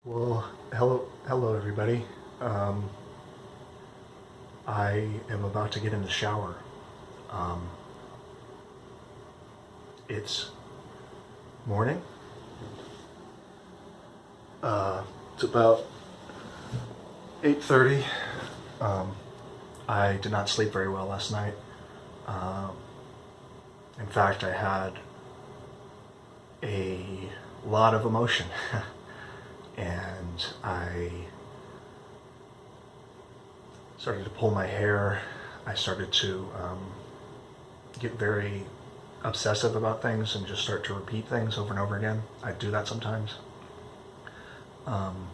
Well, hello everybody. I am about to get in the shower. Um, it's morning. It's about 8:30. Um, I did not sleep very well last night. Um, in fact, I had a lot of emotion, and I started to pull my hair. I started to get very obsessive about things and just start to repeat things over and over again. I do that sometimes. Um,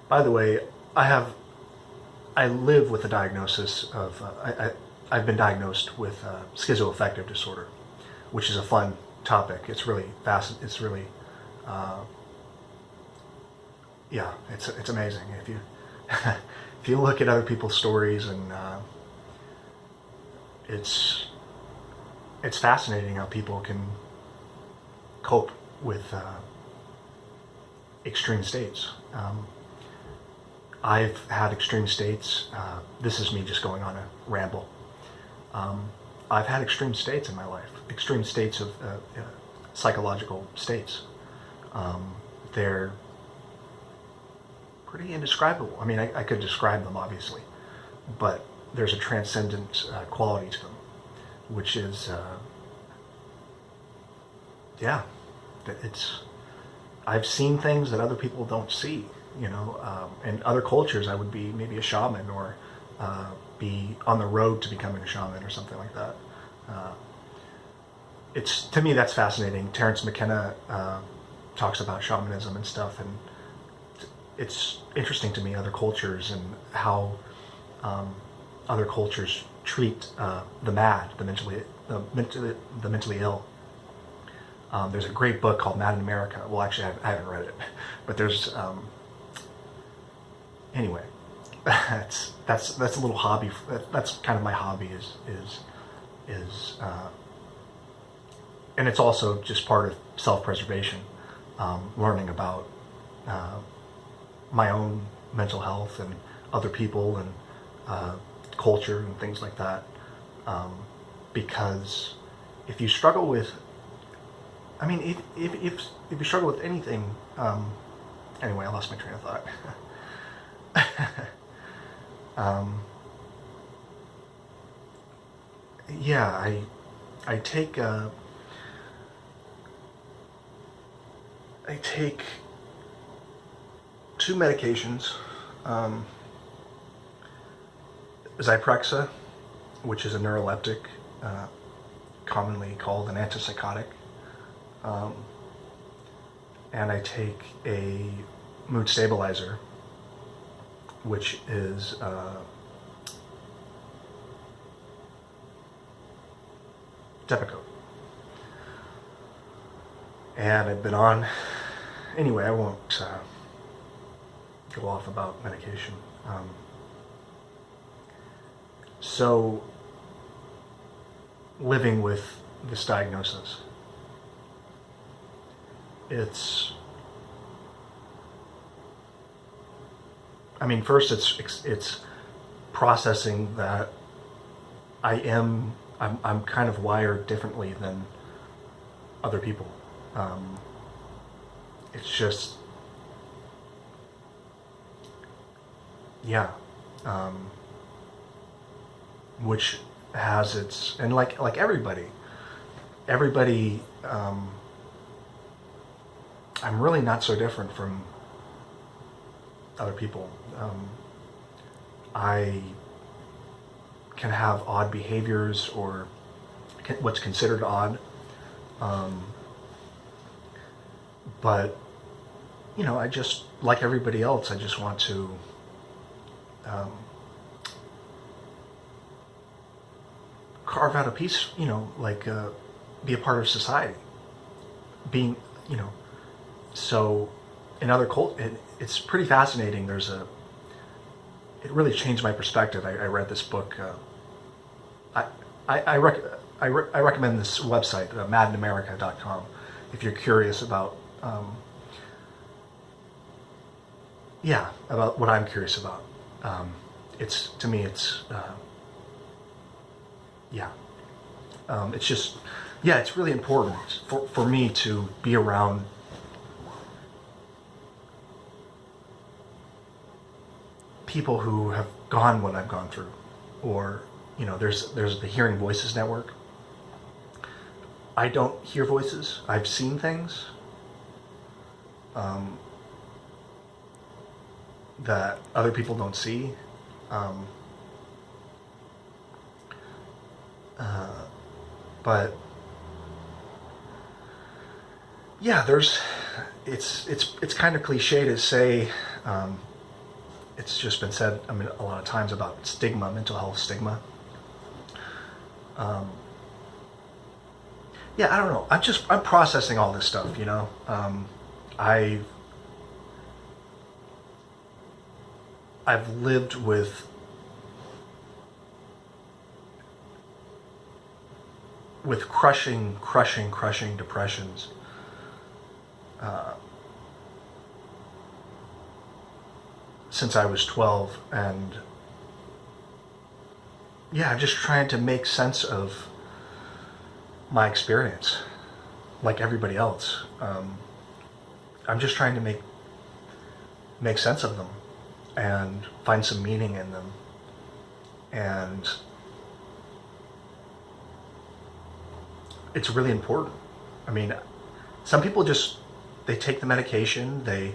by the way, I live with a diagnosis of I've been diagnosed with schizoaffective disorder, which is a fun topic. It's really fascinating. It's really uh, yeah, it's amazing if you if you look at other people's stories, and it's it's fascinating how people can cope with extreme states. I've had extreme states. This is me just going on a ramble. Um, I've had extreme states in my life, extreme states of psychological states. They're pretty indescribable. I mean, I could describe them, obviously, but there's a transcendent quality to them, which is, yeah, it's, I've seen things that other people don't see, you know. In other cultures, I would be maybe a shaman, or be on the road to becoming a shaman or something like that. Uh, it's, to me, that's fascinating. Terence McKenna talks about shamanism and stuff, and it's interesting to me, other cultures, and how other cultures treat the mad, the mentally ill. There's a great book called Mad in America. Well, actually, I haven't read it, but there's anyway. That's a little hobby. That's kind of my hobby is and it's also just part of self-preservation, learning about my own mental health and other people, and culture and things like that. Because if you struggle with, I mean, if you struggle with anything, anyway, I lost my train of thought. um, yeah, I take I take two medications. Um, Zyprexa, which is a neuroleptic, commonly called an antipsychotic, um, and I take a mood stabilizer, which is Depakote. And I've been on, anyway, I won't go off about medication. So, living with this diagnosis, it's, I mean, first it's processing that I'm kind of wired differently than other people. It's just, yeah, which has its, and like everybody, I'm really not so different from other people. I can have odd behaviors, or what's considered odd, but you know, I just, like everybody else, I just want to carve out a piece, you know, like be a part of society, being, you know. So in other it's pretty fascinating. It really changed my perspective. I read this book. I recommend this website, madinamerica.com, if you're curious about yeah, about what I'm curious about. It's to me, it's yeah, it's just yeah, it's really important for me to be around people who have gone what I've gone through, or there's the Hearing Voices Network. I don't hear voices. I've seen things um, that other people don't see. Um, uh, but yeah, it's kind of cliche to say. It's just been said, I mean, a lot of times about stigma, mental health stigma. Um, yeah, I don't know. I'm processing all this stuff. I I've lived with crushing depressions. Uh, since I was 12, and yeah, I'm just trying to make sense of my experience, like everybody else. I'm just trying to make sense of them and find some meaning in them. And it's really important. I mean, some people just, they take the medication, they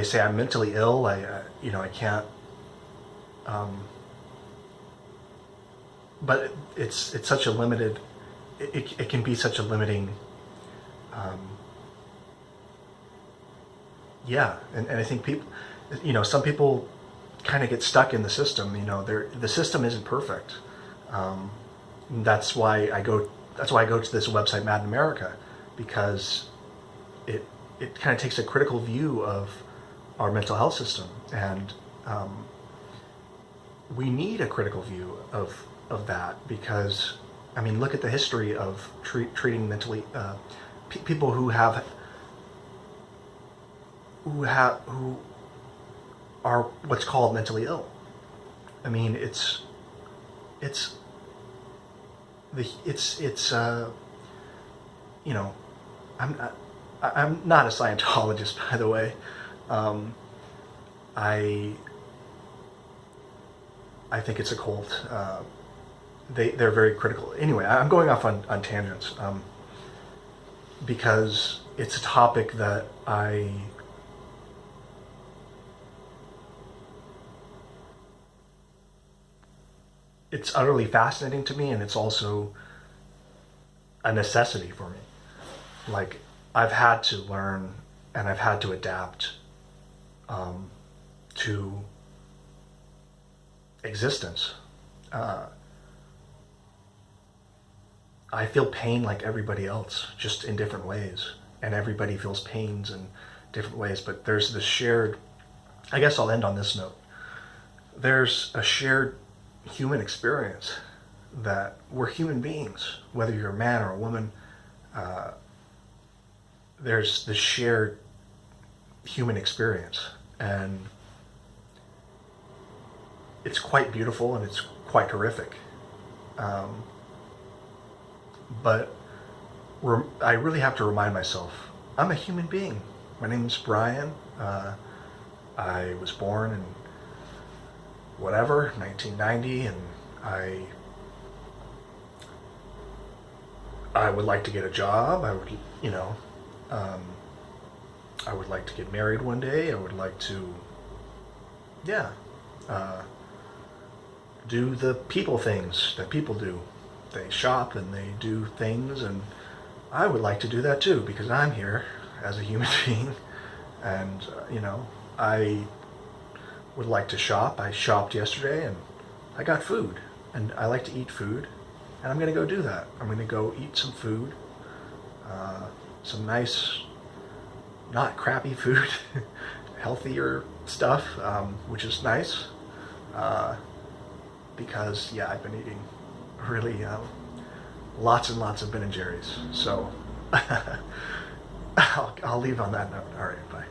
say I'm mentally ill. I can't. But it's such a limited. It can be such a limiting. Um, yeah, and I think people, some people kind of get stuck in the system. The system isn't perfect. Um, that's why I go. That's why I go to this website, Mad in America, because it kind of takes a critical view of our mental health system, and we need a critical view of that, because I mean, look at the history of treating mentally people who are what's called mentally ill. I mean, it's the it's you know I'm not, I'm not a Scientologist, by the way. Um, I I think it's a cult. They're very critical. Anyway, I'm going off on tangents because it's a topic that it's utterly fascinating to me, and it's also a necessity for me. Like, I've had to learn and I've had to adapt um, to existence. Uh, I feel pain like everybody else, just in different ways, and everybody feels pains in different ways. But there's this shared. I guess I'll end on this note. There's a shared human experience that we're human beings, whether you're a man or a woman. Uh, there's this shared human experience, and it's quite beautiful and it's quite horrific. Um, but I really have to remind myself, I'm a human being. My name's Brian. I was born in whatever 1990, and I would like to get a job. Um, I would like to get married one day. I would like to, yeah, uh, do the people things that people do. They shop and they do things, and I would like to do that too, because I'm here as a human being, and I would like to shop. I shopped yesterday and I got food, and I like to eat food, and I'm going to go do that. I'm going to go eat some food, some nice, not crappy food, healthier stuff, which is nice, because yeah, I've been eating really lots and lots of Ben and Jerry's. So I'll leave on that note. All right, bye.